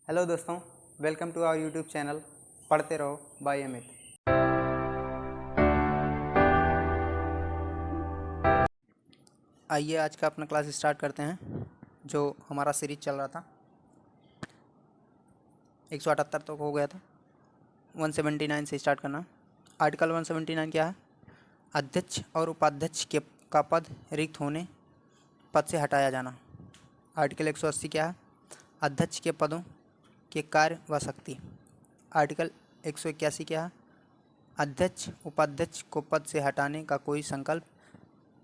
Hello दोस्तों, welcome to our YouTube channel पढ़ते रहो बाय अमित। आइए आज का अपना क्लास स्टार्ट करते हैं। जो हमारा सीरीज चल रहा था 178 तक हो गया था, 179 से स्टार्ट करना। आर्टिकल 179 क्या है? अध्यक्ष और उपाध्यक्ष का पद रिक्त होने पद से हटाया जाना। आर्टिकल 180 क्या है? अध्यक्ष के पदों के कार्य व शक्ति। आर्टिकल 181 क्या है? अध्यक्ष उपाध्यक्ष को पद से हटाने का कोई संकल्प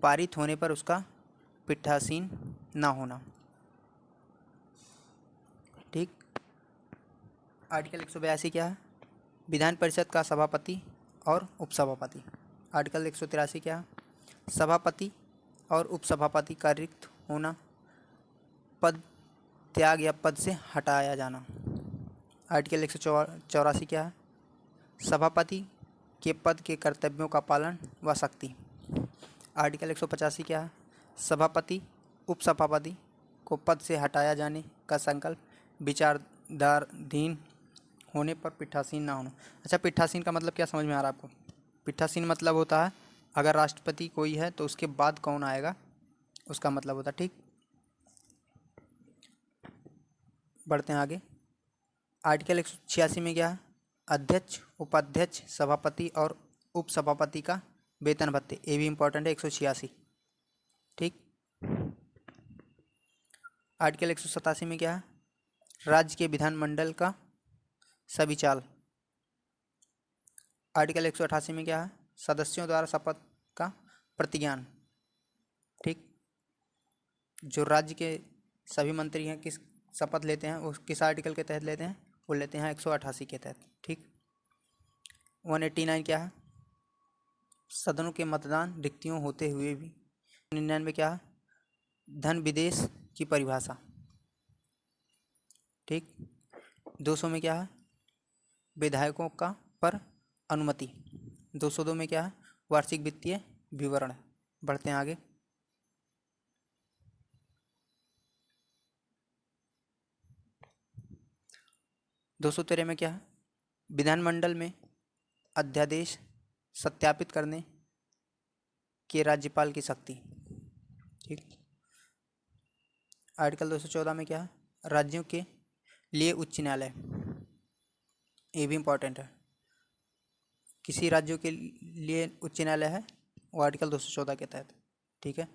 पारित होने पर उसका पीठासीन ना होना। ठीक। आर्टिकल 182 क्या है? विधान परिषद का सभापति और उपसभापति। आर्टिकल 183 क्या है? सभापति और उपसभापति का रिक्त होना, पद त्याग या पद से हटाया जाना। आर्टिकल 184 क्या है? सभापति के पद के कर्तव्यों का पालन व शक्ति। आर्टिकल 185 क्या है? सभापति उपसभापति को पद से हटाया जाने का संकल्प विचाराधीन होने पर पीठासीन ना होना। अच्छा, पीठासीन का मतलब क्या समझ में आ रहा है आपको? पीठासीन मतलब होता है अगर राष्ट्रपति कोई है तो उसके बाद कौन आएगा, उसका मतलब होता है। ठीक, बढ़ते हैं आगे। आर्टिकल 186 में क्या है? अध्यक्ष उपाध्यक्ष सभापति और उपसभापति का वेतन भत्ते। ये भी इंपॉर्टेंट है, 186। ठीक। आर्टिकल 187 में क्या है? राज्य के विधानमंडल का सविचाल। आर्टिकल 188 में क्या है? सदस्यों द्वारा शपथ का प्रतिज्ञान। ठीक। जो राज्य के सभी मंत्री हैं किस शपथ लेते हैं, वो किस आर्टिकल के तहत लेते हैं? वो लेते हैं 188 के तहत। ठीक। 189 क्या है? सदनों के मतदान रिक्तियों होते हुए भी। 99 क्या है? धन विदेश की परिभाषा। ठीक। 200 में क्या है? विधायकों का पर अनुमति। 202 में क्या है? वार्षिक वित्तीय विवरण। बढ़ते हैं आगे। दो सौ 13 में क्या है? विधानमंडल में अध्यादेश सत्यापित करने के राज्यपाल की शक्ति। ठीक। आर्टिकल 214 में क्या है? राज्यों के लिए उच्च न्यायालय। ये भी इम्पोर्टेंट है, किसी राज्यों के लिए उच्च न्यायालय है वो आर्टिकल 214 के तहत। ठीक है।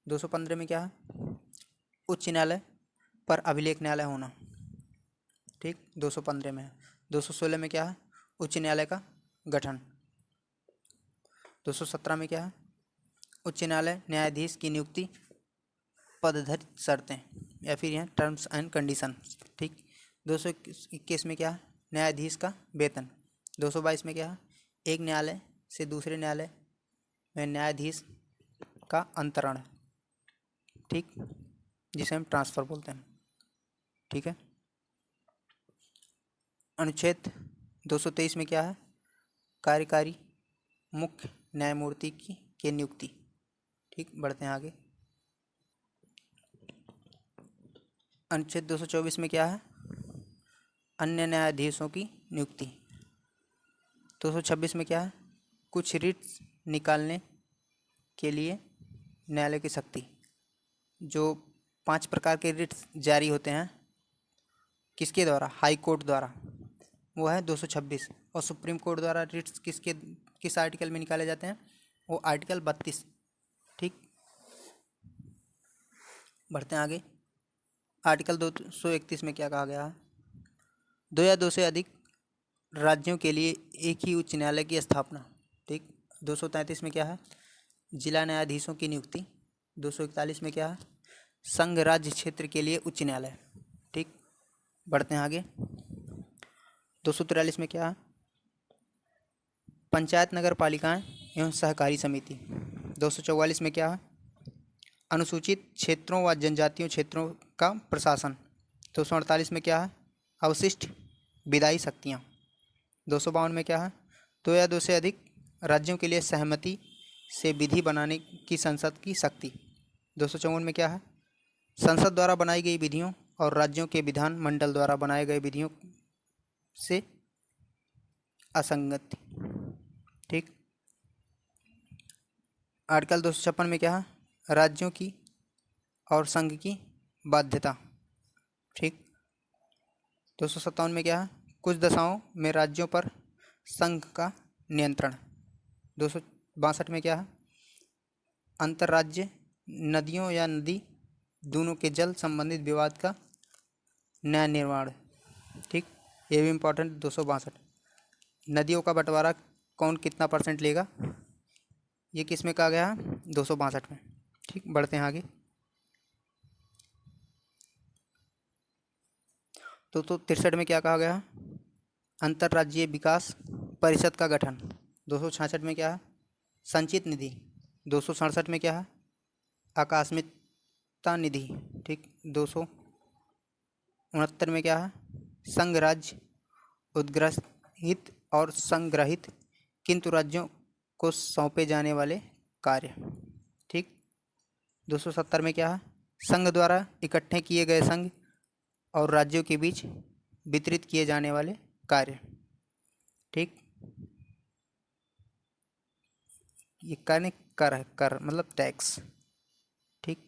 215 में क्या है? उच्च न्यायालय पर अभिलेख न्यायालय होना। ठीक, 215 में है। 216 में क्या है? उच्च न्यायालय का गठन। 217 में क्या है? उच्च न्यायालय न्यायाधीश की नियुक्ति, पदधर शर्तें या फिर यहाँ टर्म्स एंड कंडीशन। ठीक। 221 में क्या है? न्यायाधीश का वेतन। 222 में क्या है? एक न्यायालय से दूसरे न्यायालय में न्यायाधीश का अंतरण। ठीक, जिसे हम ट्रांसफ़र बोलते हैं। ठीक है। अनुच्छेद 223 में क्या है? कार्यकारी मुख्य न्यायमूर्ति की नियुक्ति। ठीक, बढ़ते हैं आगे। अनुच्छेद 224 में क्या है? अन्य न्यायाधीशों की नियुक्ति। 226 में क्या है? कुछ रिट्स निकालने के लिए न्यायालय की शक्ति। जो 5 प्रकार के रिट्स जारी होते हैं किसके द्वारा? हाई कोर्ट द्वारा, वो है 226। और सुप्रीम कोर्ट द्वारा रिट्स किस आर्टिकल में निकाले जाते हैं? वो आर्टिकल 32। ठीक, बढ़ते हैं आगे। आर्टिकल 231 में क्या कहा गया है? 2 या 2 से अधिक राज्यों के लिए एक ही उच्च न्यायालय की स्थापना। ठीक। 233 में क्या है? जिला न्यायाधीशों की नियुक्ति। 241 में क्या है? संघ राज्य क्षेत्र के लिए उच्च न्यायालय। ठीक, बढ़ते हैं आगे। 243 में क्या है? पंचायत नगर पालिकाएं एवं सहकारी समिति। 244 में क्या है? अनुसूचित क्षेत्रों व जनजातीय क्षेत्रों का प्रशासन। 248 में क्या है? अवशिष्ट विधायी शक्तियाँ। 252 में क्या है? 2 या 2 से अधिक राज्यों के लिए सहमति से विधि बनाने की संसद की शक्ति। 254 में क्या है? संसद द्वारा बनाई गई विधियों और राज्यों के विधान मंडल द्वारा बनाए गए विधियों से असंगत थी। ठीक। आर्टिकल 256 में क्या है? राज्यों की और संघ की बाध्यता। ठीक। 257 में क्या है? कुछ दशाओं में राज्यों पर संघ का नियंत्रण। 262 में क्या है? अंतर्राज्य नदियों या नदी दोनों के जल संबंधित विवाद का न्याय निर्माण। ठीक। ये भी इम्पोर्टेंट। 262 नदियों का बंटवारा कौन कितना % लेगा, ये किस में कहा गया है? 262 में। ठीक। बढ़ते हैं आगे। तो 63 में क्या कहा गया? अंतर्राज्यीय विकास परिषद का गठन। 266 में क्या है? संचित निधि। 267 में क्या है? आकस्मिकता निधि। ठीक। 269 में क्या है? संघ राज्य उद्ग्रहित और संग्रहित किंतु राज्यों को सौंपे जाने वाले कार्य। ठीक। 270 में क्या है? संघ द्वारा इकट्ठे किए गए संघ और राज्यों के बीच वितरित किए जाने वाले कार्य। ठीक। ये कर मतलब टैक्स। ठीक।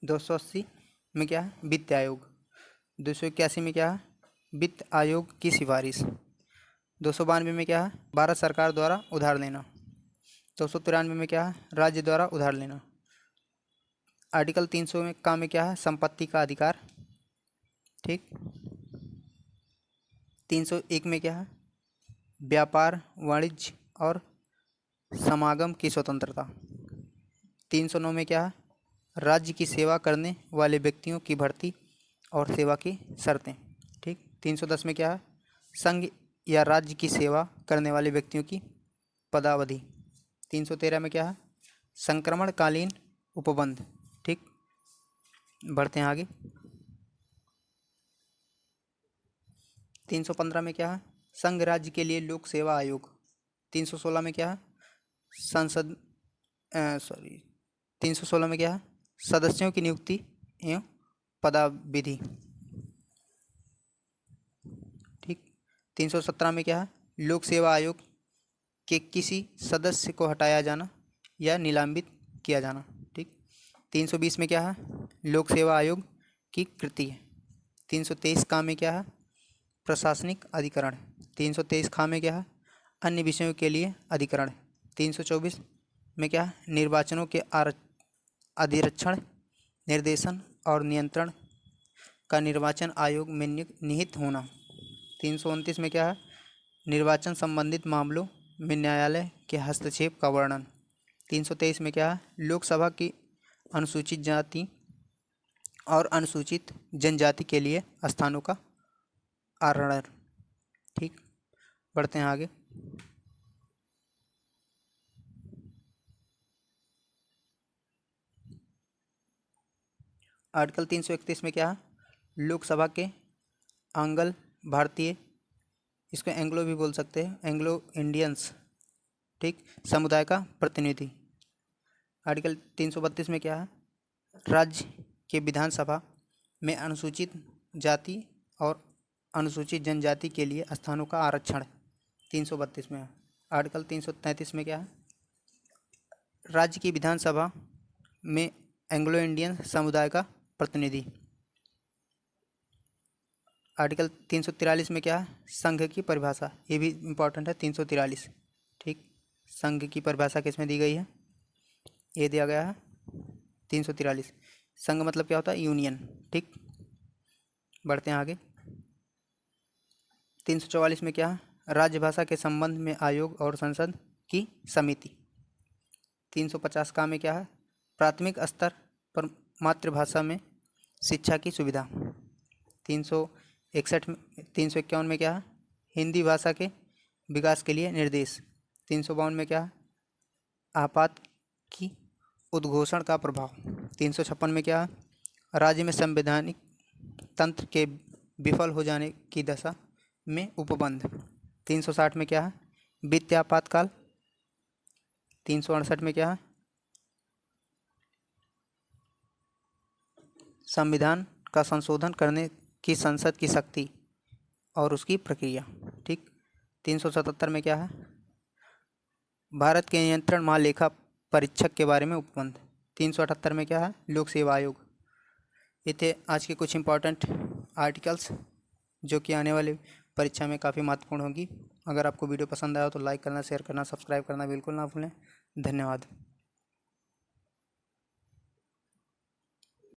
280 में क्या है? वित्त आयोग। 281 में क्या है? वित्त आयोग की सिफारिश। 292 में क्या है? भारत सरकार द्वारा उधार लेना। 293 में क्या है? राज्य द्वारा उधार लेना। आर्टिकल 300 में क्या है? संपत्ति का अधिकार। ठीक। 301 में क्या है? व्यापार वाणिज्य और समागम की स्वतंत्रता। 309 में क्या है? राज्य की सेवा करने वाले व्यक्तियों की भर्ती और सेवा की शर्तें। ठीक। 310 में क्या है? संघ या राज्य की सेवा करने वाले व्यक्तियों की पदावधि। 313 में क्या है? संक्रमणकालीन उपबंध। ठीक। बढ़ते हैं आगे। 315 में क्या है? संघ राज्य के लिए लोक सेवा आयोग। 316 में क्या है? संसद 316 में क्या है? सदस्यों की नियुक्ति एवं पदाविधि। ठीक। 317 में क्या है? लोक सेवा आयोग के किसी सदस्य को हटाया जाना या निलंबित किया जाना। ठीक। 320 में क्या है? लोक सेवा आयोग की कृति है। 323 का में क्या है? प्रशासनिक अधिकरण। 323 खा में क्या है? अन्य विषयों के लिए अधिकरण। 324 में क्या है? निर्वाचनों के अधिरक्षण निर्देशन और नियंत्रण का निर्वाचन आयोग में निहित होना। 329 में क्या है? निर्वाचन संबंधित मामलों में न्यायालय के हस्तक्षेप का वर्णन। 323 में क्या है? लोकसभा की अनुसूचित जाति और अनुसूचित जनजाति के लिए स्थानों का आरक्षण। ठीक। बढ़ते हैं आगे। आर्टिकल 331 में क्या है? लोकसभा के आंग्ल भारतीय, इसको एंग्लो भी बोल सकते हैं, एंग्लो इंडियंस। ठीक। समुदाय का प्रतिनिधि। आर्टिकल 332 में क्या है? राज्य के विधानसभा में अनुसूचित जाति और अनुसूचित जनजाति के लिए स्थानों का आरक्षण। 332 में। आर्टिकल 333 में क्या है? राज्य की विधानसभा में एंग्लो इंडियन समुदाय का प्रतिनिधि। आर्टिकल 343 में क्या है? संघ की परिभाषा। ये भी इम्पोर्टेंट है। 343। ठीक। संघ की परिभाषा किसमें दी गई है? ये दिया गया है 343। संघ मतलब क्या होता है? यूनियन। ठीक। बढ़ते हैं आगे। 344 में क्या है? राजभाषा के संबंध में आयोग और संसद की समिति। 350 का में क्या है? प्राथमिक स्तर पर मातृभाषा में शिक्षा की सुविधा। 351 में क्या है? हिंदी भाषा के विकास के लिए निर्देश। 352 में क्या है? आपात की उद्घोषण का प्रभाव। 356 में क्या है? राज्य में संवैधानिक तंत्र के विफल हो जाने की दशा में उपबंध। 360 में क्या है? वित्तीय आपातकाल। 368 में क्या है? संविधान का संशोधन करने की संसद की शक्ति और उसकी प्रक्रिया। ठीक। 377 में क्या है? भारत के नियंत्रण महालेखा परीक्षक के बारे में उपबंध। 378 में क्या है? लोक सेवा आयोग। ये थे आज के कुछ इंपॉर्टेंट आर्टिकल्स जो कि आने वाली परीक्षा में काफ़ी महत्वपूर्ण होगी। अगर आपको वीडियो पसंद आया तो लाइक करना, शेयर करना, सब्सक्राइब करना बिल्कुल ना भूलें। धन्यवाद।